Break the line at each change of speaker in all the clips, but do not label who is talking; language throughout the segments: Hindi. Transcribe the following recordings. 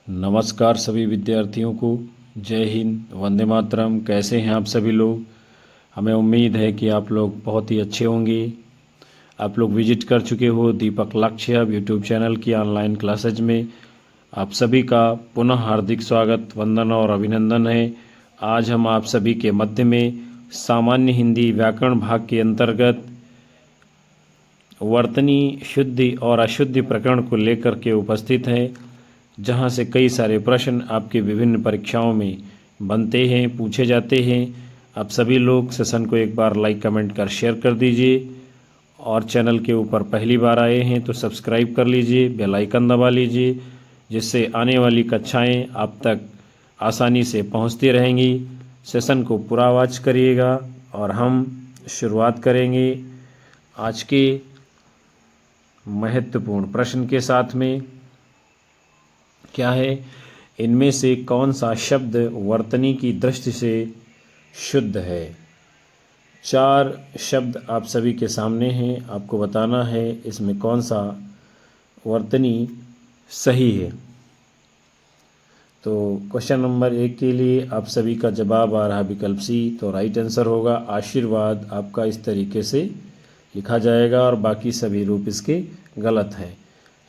नमस्कार सभी विद्यार्थियों को। जय हिंद, वंदे मातरम। कैसे हैं आप सभी लोग? हमें उम्मीद है कि आप लोग बहुत ही अच्छे होंगे। आप लोग विजिट कर चुके हो दीपक लक्ष्य यूट्यूब चैनल की ऑनलाइन क्लासेज में। आप सभी का पुनः हार्दिक स्वागत, वंदन और अभिनंदन है। आज हम आप सभी के मध्य में सामान्य हिंदी व्याकरण भाग के अंतर्गत वर्तनी शुद्धि और अशुद्धि प्रकरण को लेकर के उपस्थित हैं, जहां से कई सारे प्रश्न आपके विभिन्न परीक्षाओं में बनते हैं, पूछे जाते हैं। आप सभी लोग सेशन को एक बार लाइक कमेंट कर शेयर कर दीजिए और चैनल के ऊपर पहली बार आए हैं तो सब्सक्राइब कर लीजिए, बेल आइकन दबा लीजिए, जिससे आने वाली कक्षाएं आप तक आसानी से पहुंचती रहेंगी। सेशन को पूरा वॉच करिएगा और हम शुरुआत करेंगे आज के महत्वपूर्ण प्रश्न के साथ में। क्या है? इनमें से कौन सा शब्द वर्तनी की दृष्टि से शुद्ध है? 4 शब्द आप सभी के सामने हैं, आपको बताना है इसमें कौन सा वर्तनी सही है। तो क्वेश्चन नंबर 1 के लिए आप सभी का जवाब आ रहा विकल्प सी, तो राइट आंसर होगा आशीर्वाद। आपका इस तरीके से लिखा जाएगा और बाकी सभी रूप इसके गलत हैं।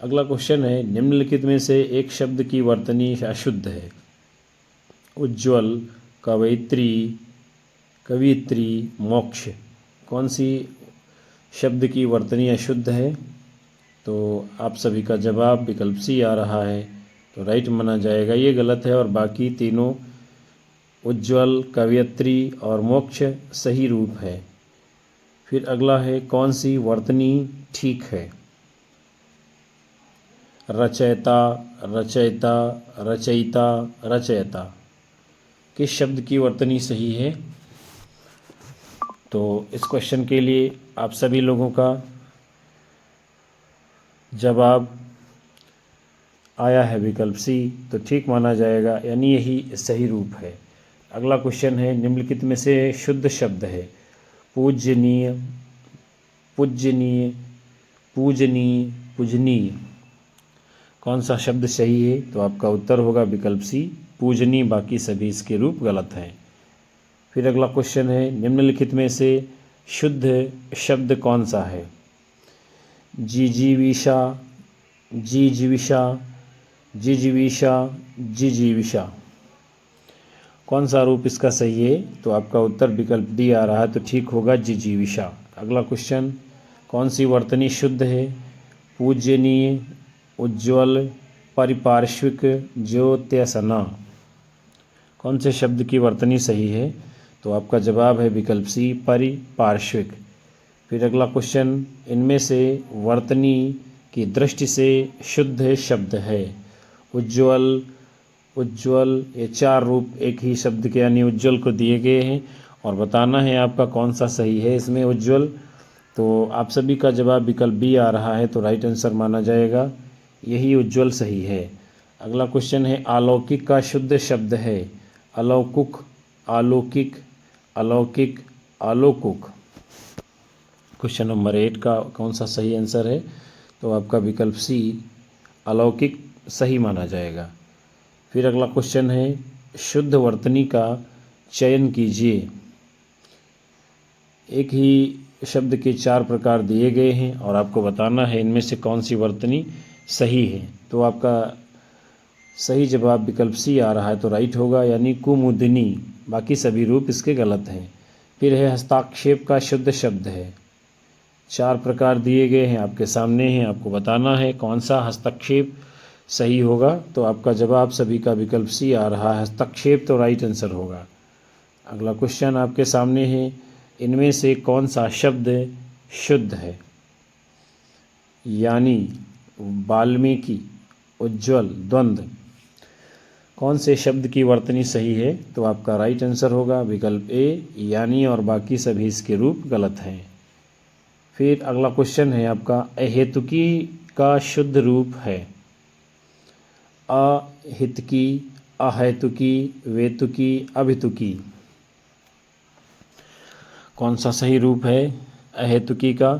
अगला क्वेश्चन है, निम्नलिखित में से एक शब्द की वर्तनी अशुद्ध है। उज्ज्वल, कवयित्री, कवियत्री, मोक्ष। कौन सी शब्द की वर्तनी अशुद्ध है? तो आप सभी का जवाब विकल्प सी आ रहा है, तो राइट माना जाएगा। ये गलत है और बाकी तीनों उज्ज्वल, कवयित्री और मोक्ष सही रूप है। फिर अगला है, कौन सी वर्तनी ठीक है? रचयिता, रचयिता, रचयिता, रचयिता। किस शब्द की वर्तनी सही है? तो इस क्वेश्चन के लिए आप सभी लोगों का जवाब आया है विकल्प सी, तो ठीक माना जाएगा, यानी यही सही रूप है। अगला क्वेश्चन है, निम्नलिखित में से शुद्ध शब्द है। पूजनीय, पूजनीय, पूजनीय, पूजनीय। कौन सा शब्द सही है? तो आपका उत्तर होगा विकल्प सी, पूजनीय। बाकी सभी इसके रूप गलत हैं। फिर अगला क्वेश्चन है, निम्नलिखित में से शुद्ध शब्द कौन सा है? जिजीविषा, जिजीविषा, जिजीविषा, जिजीविषा। कौन सा रूप इसका सही है? तो आपका उत्तर विकल्प डी आ रहा है, तो ठीक होगा जिजीविषा। अगला क्वेश्चन, कौन सी वर्तनी शुद्ध है? पूजनीय, उज्ज्वल, परिपार्श्विक, ज्योत्यसना। कौन से शब्द की वर्तनी सही है? तो आपका जवाब है विकल्प सी, परिपार्श्विक। फिर अगला क्वेश्चन, इनमें से वर्तनी की दृष्टि से शुद्ध शब्द है। उज्ज्वल, उज्ज्वल, ये 4 रूप एक ही शब्द के यानी उज्ज्वल को दिए गए हैं और बताना है आपका कौन सा सही है इसमें उज्ज्वल। तो आप सभी का जवाब विकल्प बी आ रहा है, तो राइट आंसर माना जाएगा, यही उज्ज्वल सही है। अगला क्वेश्चन है, अलौकिक का शुद्ध शब्द है। अलौकिक, अलौकिक, अलौकिक, अलौकिक। क्वेश्चन नंबर 8 का कौन सा सही आंसर है? तो आपका विकल्प सी, अलौकिक सही माना जाएगा। फिर अगला क्वेश्चन है, शुद्ध वर्तनी का चयन कीजिए। एक ही शब्द के 4 प्रकार दिए गए हैं और आपको बताना है इनमें से कौन सी वर्तनी सही है। तो आपका सही जवाब विकल्प सी आ रहा है, तो राइट होगा, यानी कुमुदनी। बाकी सभी रूप इसके गलत हैं। फिर है, हस्ताक्षेप का शुद्ध शब्द है। 4 प्रकार दिए गए हैं, आपके सामने हैं, आपको बताना है कौन सा हस्तक्षेप सही होगा। तो आपका जवाब सभी का विकल्प सी आ रहा है, हस्तक्षेप, तो राइट आंसर होगा। अगला क्वेश्चन आपके सामने है, इनमें से कौन सा शब्द शुद्ध है? यानी, वाल्मीकि, उज्ज्वल, द्वंद्व। कौन से शब्द की वर्तनी सही है? तो आपका राइट आंसर होगा विकल्प ए, यानी, और बाकी सभी इसके रूप गलत हैं। फिर अगला क्वेश्चन है आपका, अहेतुकी का शुद्ध रूप है। अहितकी, अहेतुकी, वेतुकी, अभितुकी। कौन सा सही रूप है अहेतुकी का?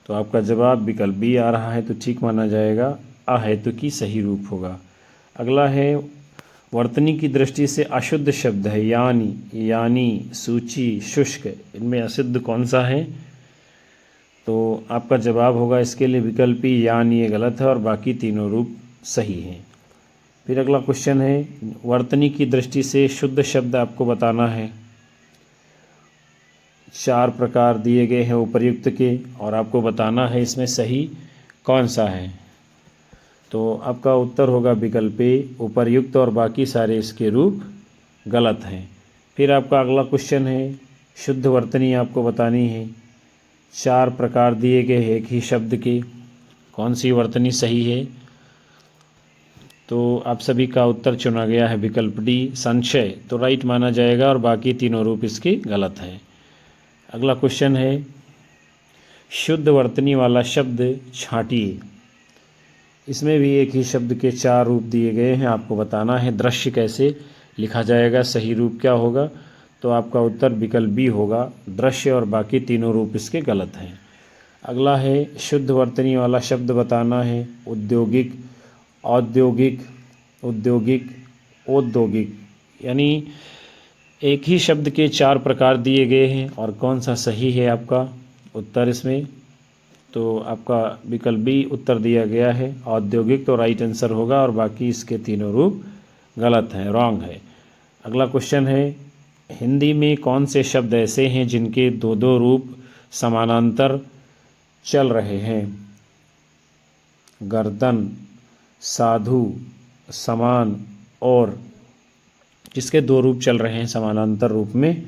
तो आपका जवाब विकल्प बी आ रहा है, तो ठीक माना जाएगा, अहेतुकी सही रूप होगा। अगला है वर्तनी की दृष्टि से अशुद्ध शब्द है यानी, सूची, शुष्क। इनमें अशुद्ध कौन सा है? तो आपका जवाब होगा इसके लिए विकल्पी यानी, ये गलत है और बाकी तीनों रूप सही हैं। फिर अगला क्वेश्चन है वर्तनी की दृष्टि से शुद्ध शब्द आपको बताना है। 4 प्रकार दिए गए हैं उपर्युक्त के और आपको बताना है इसमें सही कौन सा है। तो आपका उत्तर होगा विकल्प ए, उपर्युक्त, और बाकी सारे इसके रूप गलत हैं। फिर आपका अगला क्वेश्चन है शुद्ध वर्तनी आपको बतानी है। 4 प्रकार दिए गए हैं एक ही शब्द के, कौन सी वर्तनी सही है? तो आप सभी का उत्तर चुना गया है विकल्प डी, संशय, तो राइट माना जाएगा और बाकी तीनों रूप इसके गलत हैं। अगला क्वेश्चन है शुद्ध वर्तनी वाला शब्द छांटिए। इसमें भी एक ही शब्द के 4 रूप दिए गए हैं, आपको बताना है दृश्य कैसे लिखा जाएगा, सही रूप क्या होगा। तो आपका उत्तर विकल्प बी होगा, दृश्य, और बाकी तीनों रूप इसके गलत हैं। अगला है शुद्ध वर्तनी वाला शब्द बताना है। औद्योगिक, औद्योगिक, यानी एक ही शब्द के 4 प्रकार दिए गए हैं और कौन सा सही है आपका उत्तर इसमें? तो आपका विकल्प बी उत्तर दिया गया है, औद्योगिक, तो राइट आंसर होगा और बाकी इसके तीनों रूप गलत हैं, रॉन्ग है। अगला क्वेश्चन है हिंदी में कौन से शब्द ऐसे हैं जिनके 2 रूप समानांतर चल रहे हैं? गर्दन, साधु, समान, और जिसके 2 रूप चल रहे हैं समानांतर रूप में।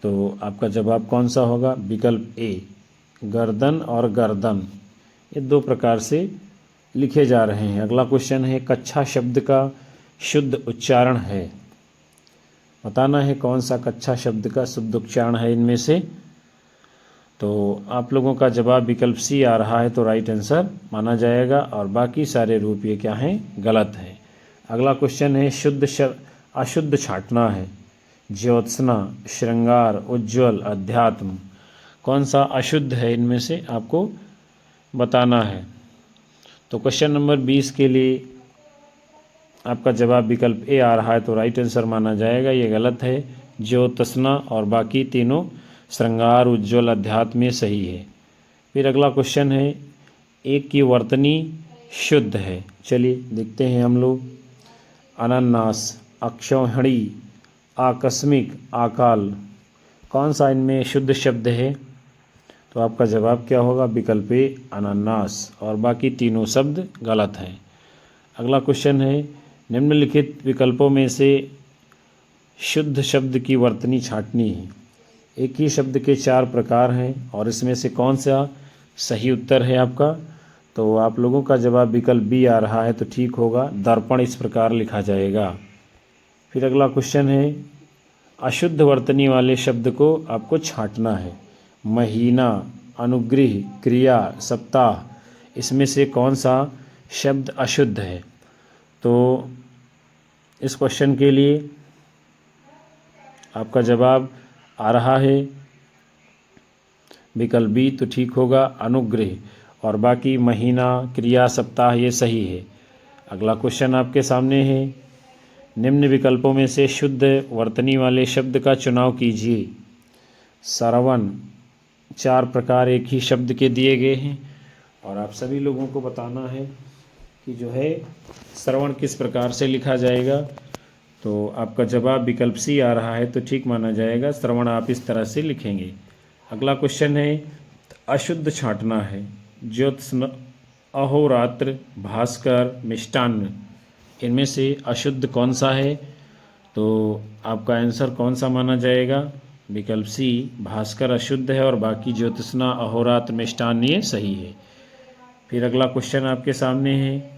तो आपका जवाब कौन सा होगा? विकल्प ए, गर्दन और गर्दन, ये 2 प्रकार से लिखे जा रहे हैं। अगला क्वेश्चन है कच्छा शब्द का शुद्ध उच्चारण है। बताना है कौन सा कच्छा शब्द का शुद्ध उच्चारण है इनमें से। तो आप लोगों का जवाब विकल्प सी आ रहा है, तो राइट आंसर माना जाएगा और बाकी सारे रूप ये क्या हैं? गलत हैं। अगला क्वेश्चन है अशुद्ध छांटना है। ज्योत्सना, श्रृंगार, उज्ज्वल, अध्यात्म, कौन सा अशुद्ध है इनमें से आपको बताना है। तो क्वेश्चन नंबर 20 के लिए आपका जवाब विकल्प ए आ रहा है, तो राइट आंसर माना जाएगा, ये गलत है। ज्योत्सना और बाकी तीनों श्रृंगार, उज्ज्वल, अध्यात्म में सही है। फिर अगला क्वेश्चन है एक की वर्तनी शुद्ध है। चलिए देखते हैं हम लोग। अनन्नास, अक्षौहिणी, आकस्मिक, अकाल, कौन सा इनमें शुद्ध शब्द है? तो आपका जवाब क्या होगा? विकल्प ए, अनन्नास, और बाकी तीनों शब्द गलत हैं। अगला क्वेश्चन है निम्नलिखित विकल्पों में से शुद्ध शब्द की वर्तनी छांटनी है। एक ही शब्द के 4 प्रकार हैं और इसमें से कौन सा सही उत्तर है आपका? तो आप लोगों का जवाब विकल्प बी आ रहा है, तो ठीक होगा, दर्पण इस प्रकार लिखा जाएगा। फिर अगला क्वेश्चन है अशुद्ध वर्तनी वाले शब्द को आपको छांटना है। महीना, अनुग्रह, क्रिया, सप्ताह, इसमें से कौन सा शब्द अशुद्ध है? तो इस क्वेश्चन के लिए आपका जवाब आ रहा है विकल्प बी, तो ठीक होगा, अनुग्रह, और बाकी महीना, क्रिया, सप्ताह ये सही है। अगला क्वेश्चन आपके सामने है निम्न विकल्पों में से शुद्ध वर्तनी वाले शब्द का चुनाव कीजिए। श्रवण, 4 प्रकार एक ही शब्द के दिए गए हैं और आप सभी लोगों को बताना है कि जो है श्रवण किस प्रकार से लिखा जाएगा। तो आपका जवाब विकल्प सी आ रहा है, तो ठीक माना जाएगा, श्रवण आप इस तरह से लिखेंगे। अगला क्वेश्चन है अशुद्ध छांटना है। ज्योत्स्ना, अहोरात्र, भास्कर, मिष्टान्न, इनमें से अशुद्ध कौन सा है? तो आपका आंसर कौन सा माना जाएगा? विकल्प सी, भास्कर अशुद्ध है और बाकी ज्योत्स्ना, अहोरात्र, मिष्टान्न ये सही है। फिर अगला क्वेश्चन आपके सामने है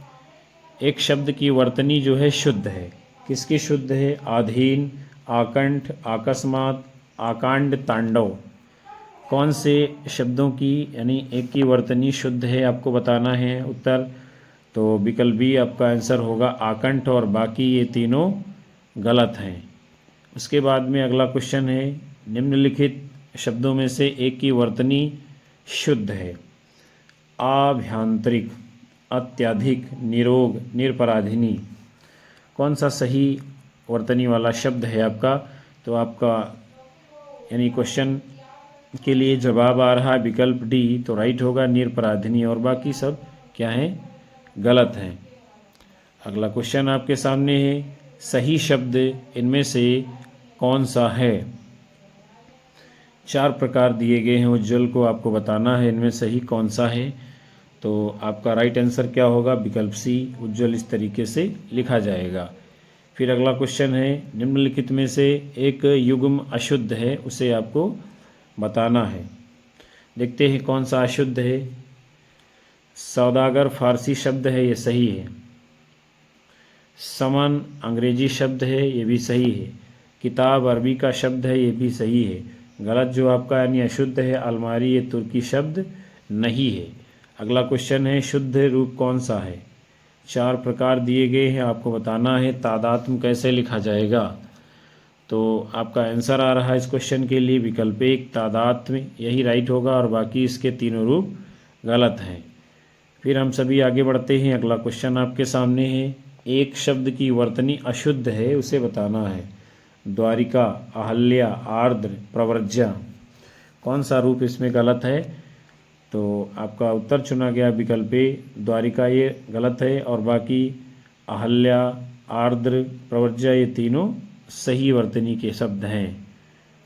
एक शब्द की वर्तनी जो है शुद्ध है, किसकी शुद्ध है? आधीन, आकंठ, अकस्मात, आकांड, तांडव, कौन से शब्दों की यानी एक की वर्तनी शुद्ध है आपको बताना है उत्तर। तो विकल्प बी आपका आंसर होगा, आकंठ, और बाकी ये तीनों गलत हैं। उसके बाद में अगला क्वेश्चन है निम्नलिखित शब्दों में से एक की वर्तनी शुद्ध है। आभ्यंतरिक, अत्यधिक, निरोग, निरपराधिनी, कौन सा सही वर्तनी वाला शब्द है आपका। तो आपका यानी क्वेश्चन के लिए जवाब आ रहा है विकल्प डी, तो राइट होगा निरपराधिनी, और बाकी सब क्या है, गलत हैं। अगला क्वेश्चन आपके सामने है, सही शब्द इनमें से कौन सा है। 4 प्रकार दिए गए हैं उज्ज्वल को, आपको बताना है इनमें सही कौन सा है। तो आपका राइट आंसर क्या होगा, विकल्प सी, उज्ज्वल इस तरीके से लिखा जाएगा। फिर अगला क्वेश्चन है, निम्नलिखित में से एक युग्म अशुद्ध है, उसे आपको बताना है। देखते हैं कौन सा अशुद्ध है। सौदागर फारसी शब्द है, ये सही है। समन अंग्रेजी शब्द है, ये भी सही है। किताब अरबी का शब्द है, ये भी सही है। गलत जो आपका यानी अशुद्ध है अलमारी, ये तुर्की शब्द नहीं है। अगला क्वेश्चन है, शुद्ध रूप कौन सा है। 4 प्रकार दिए गए हैं, आपको बताना है तादात्म्य कैसे लिखा जाएगा। तो आपका आंसर आ रहा है इस क्वेश्चन के लिए विकल्प 1 तादात्म्य, यही राइट होगा, और बाकी इसके तीनों रूप गलत हैं। फिर हम सभी आगे बढ़ते हैं। अगला क्वेश्चन आपके सामने है, एक शब्द की वर्तनी अशुद्ध है, उसे बताना है। द्वारिका, अहल्या, आर्द्र, प्रव्रज्या, कौन सा रूप इसमें गलत है। तो आपका उत्तर चुना गया विकल्प ए, द्वारिका ये गलत है, और बाकी अहल्या, आर्द्र, प्रव्रज्या ये तीनों सही वर्तनी के शब्द हैं।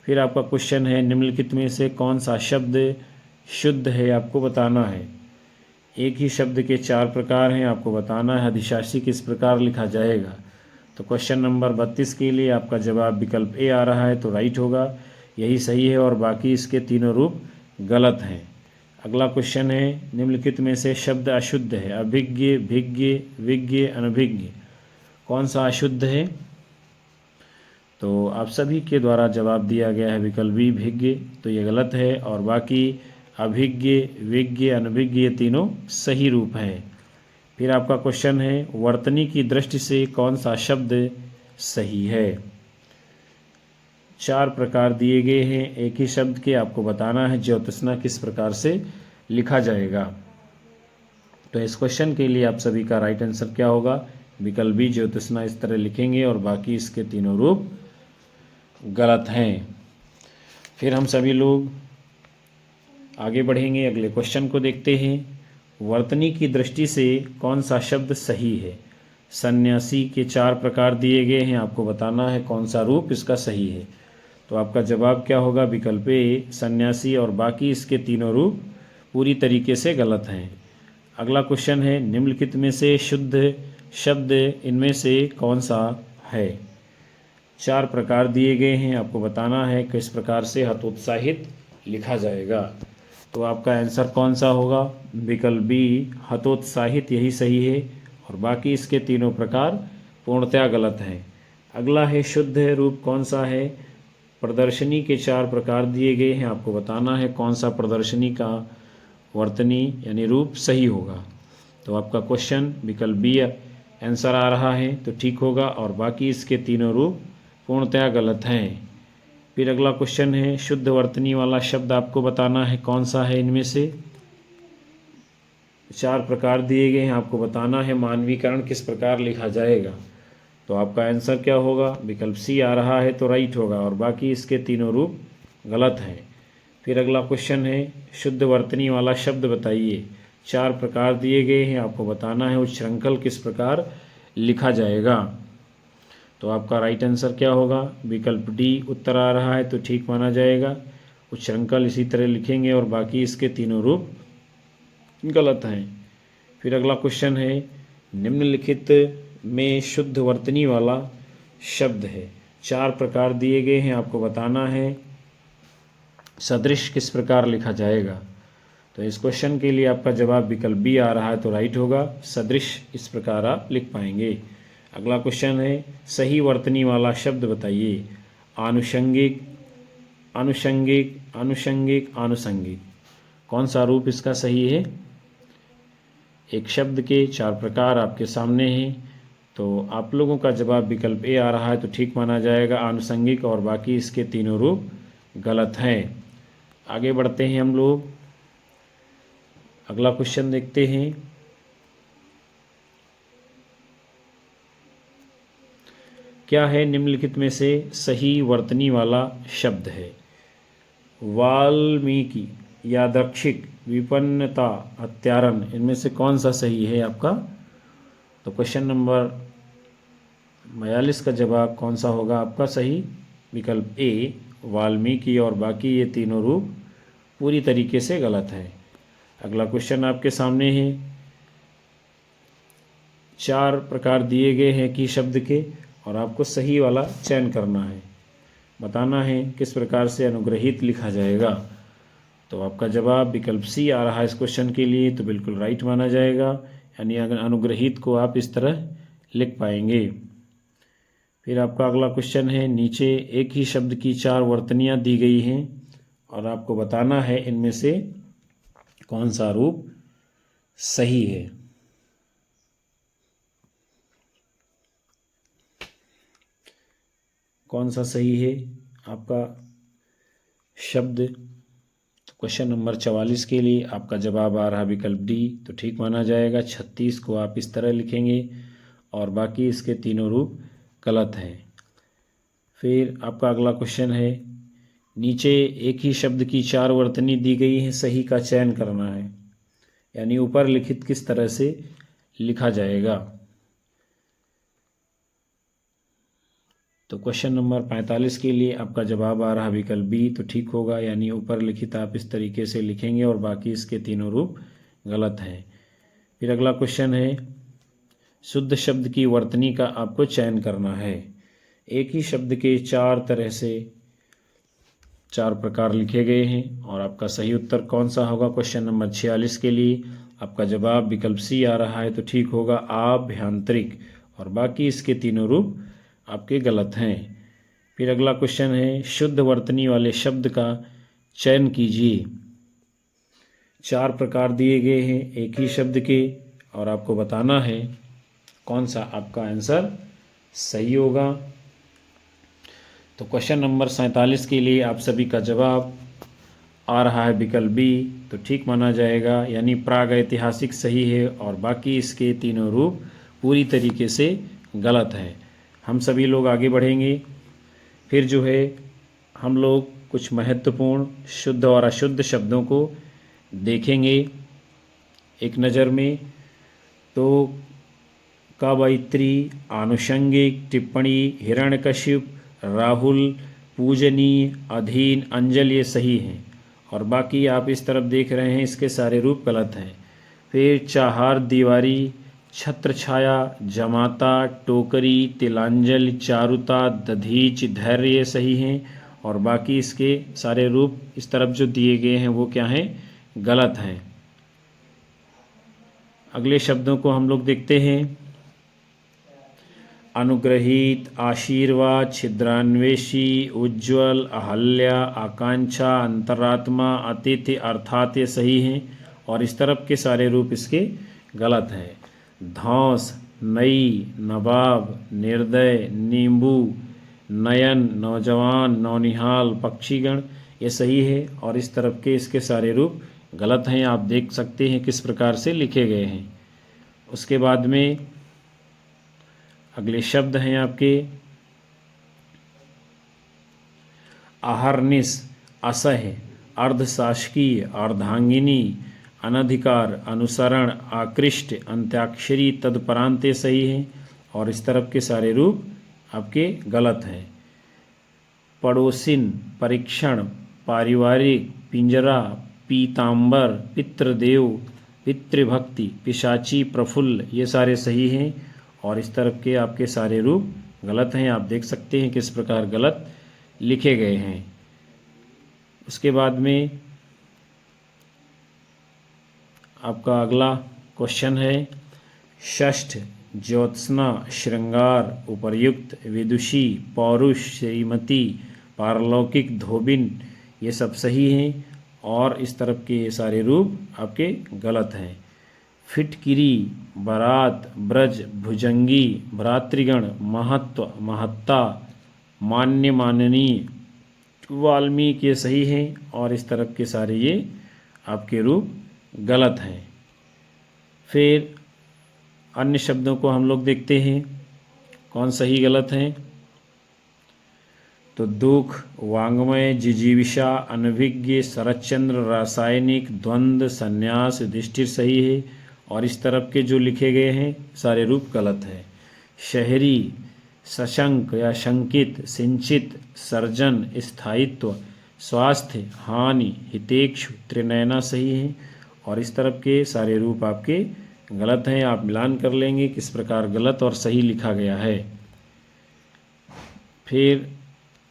फिर आपका क्वेश्चन है, निम्नलिखित में से कौन सा शब्द शुद्ध है, आपको बताना है। एक ही शब्द के 4 प्रकार हैं, आपको बताना है अधिशासी किस प्रकार लिखा जाएगा। तो क्वेश्चन नंबर 32 के लिए आपका जवाब विकल्प ए आ रहा है, तो राइट होगा, यही सही है, और बाकी इसके तीनों रूप गलत हैं। अगला क्वेश्चन है, निम्नलिखित में से शब्द अशुद्ध है। अभिज्ञ, भिज्ञ, विज्ञ, अनभिज्ञ, कौन सा अशुद्ध है। तो आप सभी के द्वारा जवाब दिया गया है विकल्प बी, भिज्ञ, तो ये गलत है, और बाकी अभिज्ञ, विज्ञ, अनभिज्ञ ये तीनों सही रूप हैं। फिर आपका क्वेश्चन है, वर्तनी की दृष्टि से कौन सा शब्द सही है। 4 प्रकार दिए गए हैं एक ही शब्द के, आपको बताना है ज्योत्सना किस प्रकार से लिखा जाएगा। तो इस क्वेश्चन के लिए आप सभी का राइट आंसर क्या होगा, विकल्प बी, ज्योत्सना इस तरह लिखेंगे, और बाकी इसके तीनों रूप गलत हैं। फिर हम सभी लोग आगे बढ़ेंगे, अगले क्वेश्चन को देखते हैं। वर्तनी की दृष्टि से कौन सा शब्द सही है। सन्यासी के 4 प्रकार दिए गए हैं, आपको बताना है कौन सा रूप इसका सही है। तो आपका जवाब क्या होगा, विकल्प ए, सन्यासी, और बाकी इसके तीनों रूप पूरी तरीके से गलत हैं। अगला क्वेश्चन है, निम्नलिखित में से शुद्ध शब्द इनमें से कौन सा है। 4 प्रकार दिए गए हैं, आपको बताना है किस प्रकार से हतोत्साहित लिखा जाएगा। तो आपका आंसर कौन सा होगा, विकल्प बी, हतोत्साहित, यही सही है, और बाकी इसके तीनों प्रकार पूर्णतया गलत हैं। अगला है, शुद्ध रूप कौन सा है। प्रदर्शनी के 4 प्रकार दिए गए हैं, आपको बताना है कौन सा प्रदर्शनी का वर्तनी यानी रूप सही होगा। तो आपका क्वेश्चन विकल्प बी आंसर आ रहा है, तो ठीक होगा, और बाकी इसके तीनों रूप पूर्णतया गलत हैं। फिर अगला क्वेश्चन है, शुद्ध वर्तनी वाला शब्द आपको बताना है कौन सा है इनमें से। 4 प्रकार दिए गए हैं, आपको बताना है मानवीकरण किस प्रकार लिखा जाएगा। तो आपका आंसर क्या होगा, विकल्प सी आ रहा है, तो राइट होगा, और बाकी इसके तीनों रूप गलत हैं। फिर अगला क्वेश्चन है, शुद्ध वर्तनी वाला शब्द बताइए। 4 प्रकार दिए गए हैं, आपको बताना है उच्छृंखल किस प्रकार लिखा जाएगा। तो आपका राइट आंसर क्या होगा, विकल्प डी उत्तर आ रहा है, तो ठीक माना जाएगा। उच्छृंखल इसी तरह लिखेंगे, और बाकी इसके तीनों रूप गलत हैं। फिर अगला क्वेश्चन है, निम्नलिखित में शुद्ध वर्तनी वाला शब्द है। 4 प्रकार दिए गए हैं, आपको बताना है सदृश किस प्रकार लिखा जाएगा। तो इस क्वेश्चन के लिए आपका जवाब विकल्प बी आ रहा है, तो राइट होगा, सदृश इस प्रकार आप लिख पाएंगे। अगला क्वेश्चन है, सही वर्तनी वाला शब्द बताइए। आनुषंगिक, अनुषंगिक, अनुषंगिक, आनुषंगिक, कौन सा रूप इसका सही है। एक शब्द के 4 प्रकार आपके सामने हैं, तो आप लोगों का जवाब विकल्प ए आ रहा है, तो ठीक माना जाएगा, आनुषंगिक, और बाकी इसके तीनों रूप गलत हैं। आगे बढ़ते हैं हम लोग, अगला क्वेश्चन देखते हैं। क्या है निम्नलिखित में से सही वर्तनी वाला शब्द है? वाल्मीकि, यादृच्छिक, विपन्नता, हत्यारन, इनमें से कौन सा सही है आपका? तो क्वेश्चन नंबर 42 का जवाब कौन सा होगा आपका सही? विकल्प ए, वाल्मीकि और बाकी ये तीनों रूप पूरी तरीके से गलत है। अगला क्वेश्चन आपके सामने है। 4 प्रकार दिए गए हैं की शब्द के और आपको सही वाला चयन करना है। बताना है किस प्रकार से अनुग्रहित लिखा जाएगा। तो आपका जवाब विकल्प सी आ रहा है इस क्वेश्चन के लिए, तो बिल्कुल राइट माना जाएगा। यानी अगर अनुग्रहित को आप इस तरह लिख पाएंगे। फिर आपका अगला क्वेश्चन है, नीचे एक ही शब्द की 4 वर्तनियाँ दी गई हैं और आपको बताना है इनमें से कौन सा रूप सही है। कौन सा सही है आपका शब्द? तो क्वेश्चन नंबर 44 के लिए आपका जवाब आ रहा विकल्प डी, तो ठीक माना जाएगा। 36 को आप इस तरह लिखेंगे और बाकी इसके तीनों रूप गलत हैं। फिर आपका अगला क्वेश्चन है, नीचे एक ही शब्द की 4 वर्तनी दी गई हैं, सही का चयन करना है। यानी ऊपर लिखित किस तरह से लिखा जाएगा। तो क्वेश्चन नंबर 45 के लिए आपका जवाब आ रहा विकल्प बी, तो ठीक होगा। यानी ऊपर लिखित आप इस तरीके से लिखेंगे और बाकी इसके तीनों रूप गलत हैं। फिर अगला क्वेश्चन है, शुद्ध शब्द की वर्तनी का आपको चयन करना है। एक ही शब्द के 4 तरह से 4 प्रकार लिखे गए हैं और आपका सही उत्तर कौन सा होगा? क्वेश्चन नंबर 46 के लिए आपका जवाब विकल्प सी आ रहा है, तो ठीक होगा आभ्यंतरिक, और बाकी इसके तीनों रूप आपके गलत हैं। फिर अगला क्वेश्चन है, शुद्ध वर्तनी वाले शब्द का चयन कीजिए। 4 प्रकार दिए गए हैं एक ही शब्द के और आपको बताना है कौन सा आपका आंसर सही होगा। तो क्वेश्चन नंबर 47 के लिए आप सभी का जवाब आ रहा है विकल्प बी, तो ठीक माना जाएगा। यानी प्रागैतिहासिक सही है और बाकी इसके तीनों रूप पूरी तरीके से गलत है। हम सभी लोग आगे बढ़ेंगे। फिर जो है हम लोग कुछ महत्वपूर्ण शुद्ध और अशुद्ध शब्दों को देखेंगे एक नज़र में। तो कवयित्री, आनुषंगिक, टिप्पणी, हिरण्यकशिप, राहुल, पूजनीय, अधीन, अंजल ये सही हैं और बाकी आप इस तरफ देख रहे हैं इसके सारे रूप गलत हैं। फिर चाहार दीवारी, छत्र छाया, जमाता, टोकरी, तिलांजल, चारुता, दधीच, धैर्य ये सही हैं और बाकी इसके सारे रूप इस तरफ जो दिए गए हैं वो क्या हैं? गलत हैं। अगले शब्दों को हम लोग देखते हैं। अनुग्रहित, आशीर्वाद, छिद्रान्वेषी, उज्ज्वल, अहल्या, आकांक्षा, अंतरात्मा, अतिथि, अर्थात ये सही हैं और इस तरफ के सारे रूप इसके गलत हैं। धौंस, नई, नवाब, निर्दय, नींबू, नयन, नौजवान, नौनिहाल, पक्षीगण ये सही है और इस तरफ के इसके सारे रूप गलत हैं। आप देख सकते हैं किस प्रकार से लिखे गए हैं। उसके बाद में अगले शब्द हैं आपके अहर्निश, असह्य, अर्धशासकीय, अर्धांगिनी, अनधिकार, अनुसरण, आकृष्ट, अंत्याक्षरी, तदपरांते सही हैं और इस तरफ के सारे रूप आपके गलत हैं। पड़ोसिन, परीक्षण, पारिवारिक, पिंजरा, पीतांबर, पितृदेव, पितृभक्ति, पिशाची, प्रफुल्ल ये सारे सही हैं और इस तरफ के आपके सारे रूप गलत हैं। आप देख सकते हैं किस प्रकार गलत लिखे गए हैं। उसके बाद में आपका अगला क्वेश्चन है, षष्ठ, ज्योत्सना, श्रृंगार, उपर्युक्त, विदुषी, पौरुष, श्रीमती, पारलौकिक, धोबिन ये सब सही हैं और इस तरफ के ये सारे रूप आपके गलत हैं। फिटकिरी, बारात, ब्रज, भुजंगी, भ्रातृगण, महत्व, महत्ता, मान्य, माननीय, वाल्मीकि ये सही हैं और इस तरफ के सारे ये आपके रूप गलत हैं। फिर अन्य शब्दों को हम लोग देखते हैं कौन सही गलत हैं। तो दुख, वांग्मय, जिजीविषा, अनभिज्ञ, शरतचंद्र, रासायनिक, द्वंद्व, संन्यास, युधिष्ठिर सही है। और इस तरफ के जो लिखे गए हैं सारे रूप गलत है। शहरी, सशंक या शंकित, सिंचित, सर्जन, स्थायित्व, स्वास्थ्य, हानि, हितेक्षु, त्रिनयना सही है। और इस तरफ के सारे रूप आपके गलत हैं। आप मिलान कर लेंगे किस प्रकार गलत और सही लिखा गया है। फिर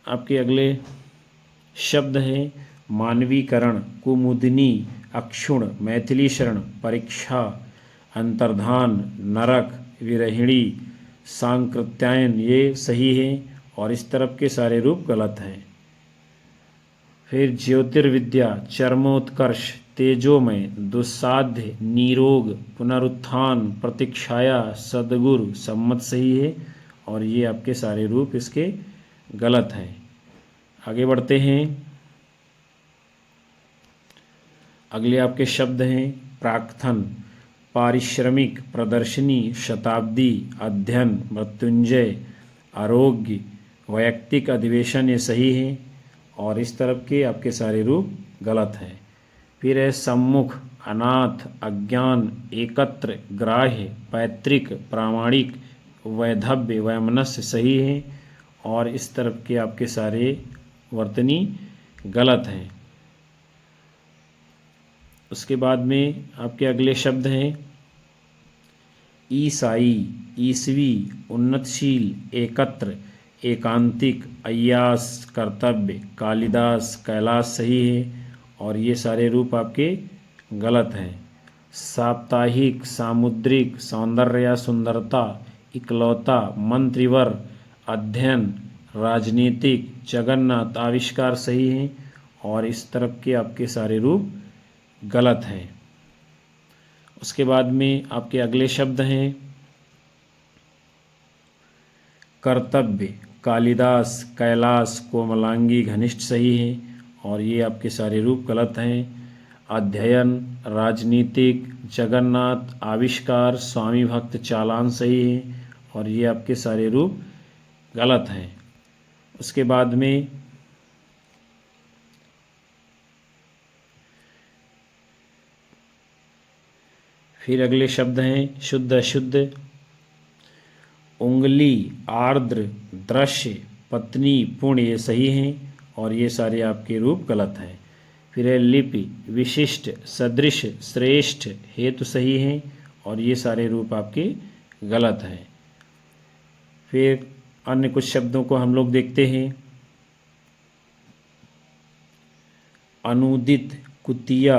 आपके अगले शब्द हैं मानवीकरण, कुमुदिनी, अक्षुण, मैथिली शरण, परीक्षा, अंतर्धान, नरक, विरहिणी, सांकृत्यायन ये सही है। और इस तरफ के सारे रूप गलत हैं। फिर ज्योतिर्विद्या, चरमोत्कर्ष, तेजोमय, दुस्साध्य, निरोग, पुनरुत्थान, प्रतीक्षाया, सद्गुरु, सम्मत सही है। और ये आपके सारे रूप इसके गलत हैं। आगे बढ़ते हैं। अगले आपके शब्द हैं प्राक्थन, पारिश्रमिक, प्रदर्शनी, शताब्दी, अध्ययन, मृत्युंजय, आरोग्य, वैयक्तिक अधिवेशन ये सही है। और इस तरफ के आपके सारे रूप गलत हैं। फिर है सम्मुख, अनाथ, अज्ञान, एकत्र, ग्राह्य, पैतृक, प्रामाणिक, वैधव्य, वैमनस्य सही है। और इस तरफ के आपके सारे वर्तनी गलत हैं। उसके बाद में आपके अगले शब्द हैं ईसाई, ईसवी, उन्नतशील, एकत्र, एकांतिक, अय्यास, कर्तव्य, कालिदास, कैलाश सही है। और ये सारे रूप आपके गलत हैं। साप्ताहिक, सामुद्रिक, सौंदर्य या सुंदरता, इकलौता, मंत्रिवर, अध्ययन, राजनीतिक, जगन्नाथ, आविष्कार सही हैं। और इस तरफ के आपके सारे रूप गलत हैं। उसके बाद में आपके अगले शब्द हैं कर्तव्य, कालिदास, कैलाश, कोमलांगी, घनिष्ठ सही है। और ये आपके सारे रूप गलत हैं। अध्ययन, राजनीतिक, जगन्नाथ, आविष्कार, स्वामी भक्त, चालान सही है। और ये आपके सारे रूप गलत हैं। उसके बाद में फिर अगले शब्द हैं शुद्ध, अशुद्ध, उंगली, आर्द्र, दृश्य, पत्नी, पुण्य ये सही हैं। और ये सारे आपके रूप गलत हैं। फिर है लिपि, विशिष्ट, सदृश, श्रेष्ठ, हेतु सही हैं। और ये सारे रूप आपके गलत हैं। फिर अन्य कुछ शब्दों को हम लोग देखते हैं। अनुदित, कुतिया,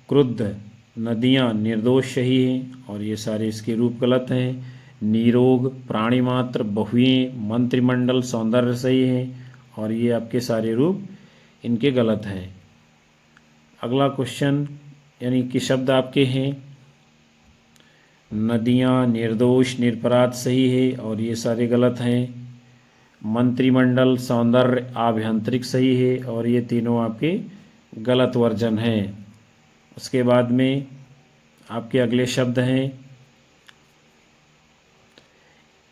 क्रुद्ध, नदियाँ, निर्दोष सही हैं। और ये सारे इसके रूप गलत हैं। निरोग, प्राणीमात्र, बहुएं, मंत्रिमंडल, सौंदर्य सही हैं। और ये आपके सारे रूप इनके गलत हैं। अगला क्वेश्चन यानी कि शब्द आपके हैं नदियाँ, निर्दोष, निरपराध सही है। और ये सारे गलत हैं। मंत्रिमंडल, सौंदर्य, आभ्यंतरिक सही है। और ये तीनों आपके गलत वर्जन हैं। उसके बाद में आपके अगले शब्द हैं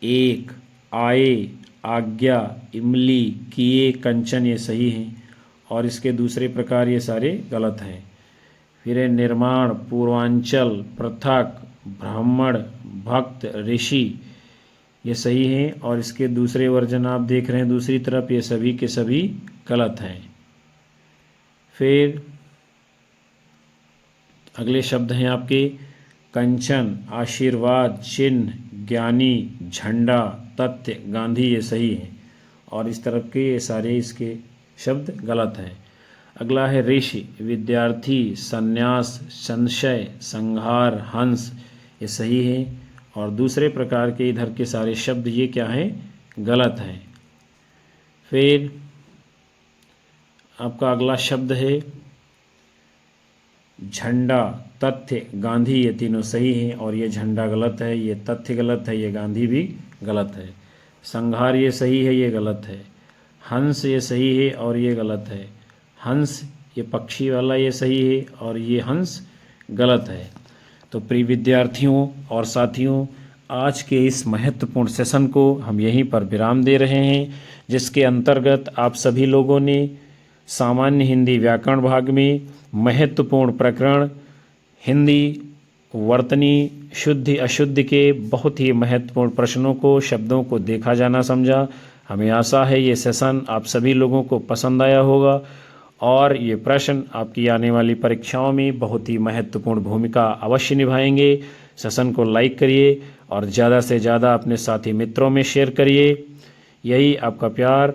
एक, आए, आज्ञा, इमली, किए, कंचन ये सही हैं। और इसके दूसरे प्रकार ये सारे गलत हैं। फिर है निर्माण, पूर्वांचल, पृथक, ब्राह्मण, भक्त, ऋषि ये सही हैं। और इसके दूसरे वर्जन आप देख रहे हैं दूसरी तरफ ये सभी के सभी गलत हैं। फिर अगले शब्द हैं आपके कंचन, आशीर्वाद, चिन्ह, ज्ञानी, झंडा, तथ्य, गांधी ये सही हैं। और इस तरफ के ये सारे इसके शब्द गलत हैं। अगला है ऋषि, विद्यार्थी, संन्यास, संशय, संहार, हंस ये सही है। और दूसरे प्रकार के इधर के सारे शब्द ये क्या हैं गलत हैं। फिर आपका अगला शब्द है झंडा, तथ्य, गांधी ये तीनों सही हैं। और ये झंडा गलत है, ये तथ्य गलत है, ये गांधी भी गलत है। संहार ये सही है, ये गलत है। हंस ये सही है और ये गलत है। हंस ये पक्षी वाला ये सही है और ये हंस गलत है। तो प्रिय विद्यार्थियों और साथियों, आज के इस महत्वपूर्ण सेशन को हम यहीं पर विराम दे रहे हैं, जिसके अंतर्गत आप सभी लोगों ने सामान्य हिंदी व्याकरण भाग में महत्वपूर्ण प्रकरण हिंदी वर्तनी शुद्धि अशुद्धि के बहुत ही महत्वपूर्ण प्रश्नों को, शब्दों को देखा जाना समझा। हमें आशा है ये सेशन आप सभी लोगों को पसंद आया होगा और ये प्रश्न आपकी आने वाली परीक्षाओं में बहुत ही महत्वपूर्ण भूमिका अवश्य निभाएंगे। सेशन को लाइक करिए और ज़्यादा से ज़्यादा अपने साथी मित्रों में शेयर करिए। यही आपका प्यार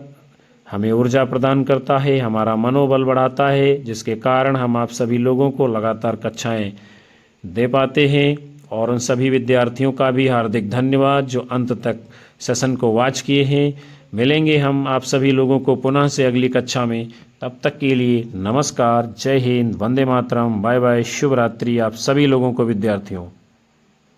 हमें ऊर्जा प्रदान करता है, हमारा मनोबल बढ़ाता है, जिसके कारण हम आप सभी लोगों को लगातार कक्षाएं दे पाते हैं। और उन सभी विद्यार्थियों का भी हार्दिक धन्यवाद जो अंत तक सेशन को वॉच किए हैं। मिलेंगे हम आप सभी लोगों को पुनः से अगली कक्षा में। तब तक के लिए नमस्कार, जय हिंद, वंदे मातरम, बाय बाय, शुभ रात्रि आप सभी लोगों को विद्यार्थियों।